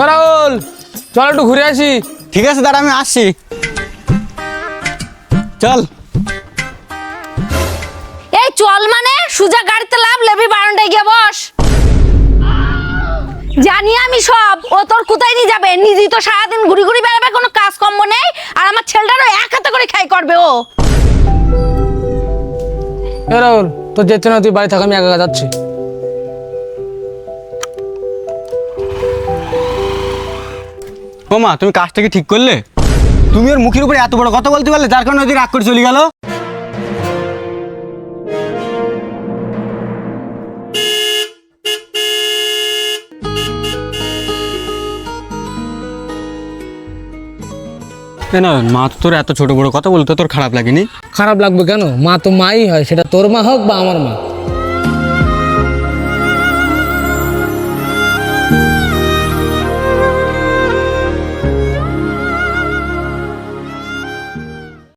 রাহুল চল একটু ঘুরে আসি। ঠিক আছে দাঁড়া, আমি আসছি। চল। এই চল মানে সুজা গাড়িতে লাভ লেবি বারান্দায় গিয়ে বস। জানি আমি সব, ও তোর কোথায় নিয়ে যাবে? নিজেই তো সারাদিন ঘুরি ঘুরি বেড়াবে, কোনো কাজ কম্ম নেই, আর আমার ছেলেটারও এক হাতে করে খাই করবে ও। রাহুল তোর যেতে না, তুই বাড়ি থাক, আমি একা একা যাচ্ছি। ও মা, তুমি কাজটা কি ঠিক করলে? তুমি ওর মুখের উপরে এত বড় কথা বলতে পারলে, যার কারণে ওদের রাগ করে চলে গেল। না, মা তো তোর এত ছোট বড় কথা বলতে তোর খারাপ লাগেনি? খারাপ লাগবে কেন? মা তো মাই হয়, সেটা তোর মা হোক বা আমার মা।